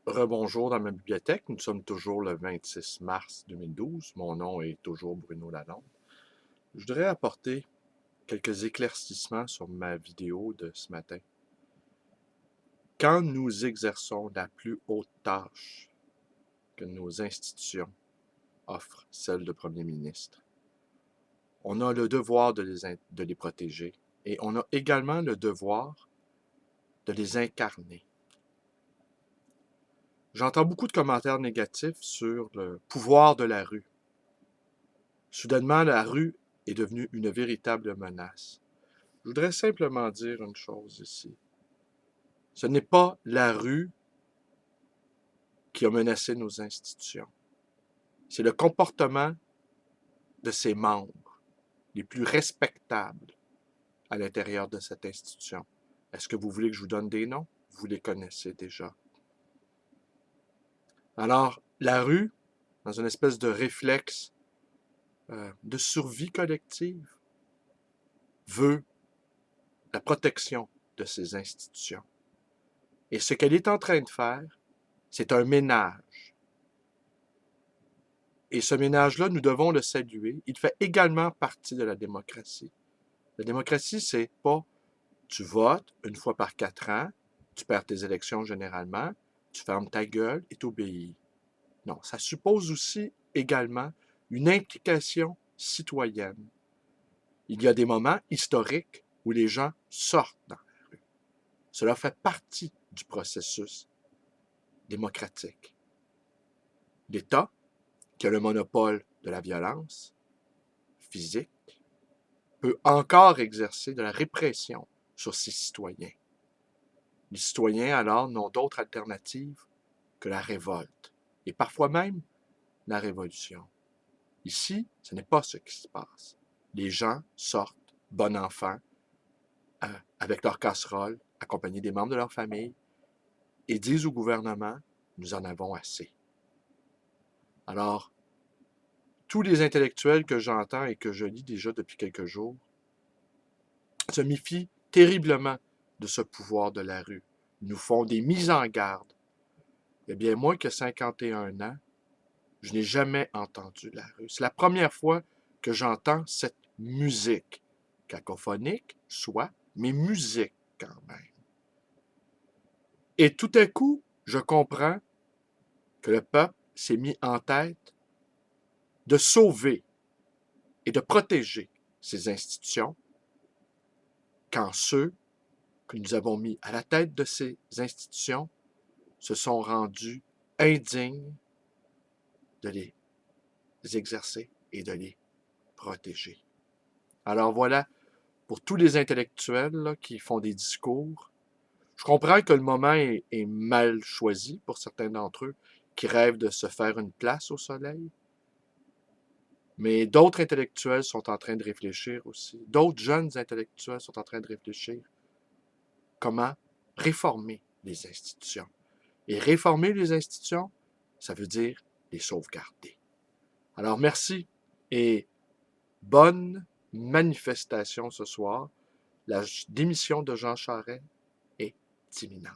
Rebonjour dans ma bibliothèque. Nous sommes toujours le 26 mars 2012. Mon nom est toujours Bruno Lalonde. Je voudrais apporter quelques éclaircissements sur ma vidéo de ce matin. Quand nous exerçons la plus haute tâche que nos institutions offrent, celle de Premier ministre, on a le devoir de les protéger et on a également le devoir de les incarner. J'entends beaucoup de commentaires négatifs sur le pouvoir de la rue. Soudainement, la rue est devenue une véritable menace. Je voudrais simplement dire une chose ici. Ce n'est pas la rue qui a menacé nos institutions. C'est le comportement de ses membres, les plus respectables à l'intérieur de cette institution. Est-ce que vous voulez que je vous donne des noms? Vous les connaissez déjà. Alors, la rue, dans une espèce de réflexe de survie collective, veut la protection de ces institutions. Et ce qu'elle est en train de faire, c'est un ménage. Et ce ménage-là, nous devons le saluer. Il fait également partie de la démocratie. La démocratie, c'est pas tu votes une fois par 4 ans, tu perds tes élections généralement, tu fermes ta gueule et t'obéis. Non, ça suppose aussi également une implication citoyenne. Il y a des moments historiques où les gens sortent dans la rue. Cela fait partie du processus démocratique. L'État, qui a le monopole de la violence physique, peut encore exercer de la répression sur ses citoyens. Les citoyens, alors, n'ont d'autre alternative que la révolte, et parfois même la révolution. Ici, ce n'est pas ce qui se passe. Les gens sortent, bon enfant, avec leur casserole, accompagnés des membres de leur famille, et disent au gouvernement, nous en avons assez. Alors, tous les intellectuels que j'entends et que je lis déjà depuis quelques jours se méfient terriblement de ce pouvoir de la rue. Ils nous font des mises en garde. Eh bien, moi qui ai 51 ans, je n'ai jamais entendu la rue. C'est la première fois que j'entends cette musique, cacophonique, soit, mais musique quand même. Et tout à coup, je comprends que le peuple s'est mis en tête de sauver et de protéger ces institutions quand ceux que nous avons mis à la tête de ces institutions se sont rendus indignes de les exercer et de les protéger. Alors voilà, pour tous les intellectuels là, qui font des discours, je comprends que le moment est mal choisi pour certains d'entre eux qui rêvent de se faire une place au soleil, mais d'autres intellectuels sont en train de réfléchir aussi. D'autres jeunes intellectuels sont en train de réfléchir comment réformer les institutions. Et réformer les institutions, ça veut dire les sauvegarder. Alors merci et bonne manifestation ce soir. La démission de Jean Charest est imminente.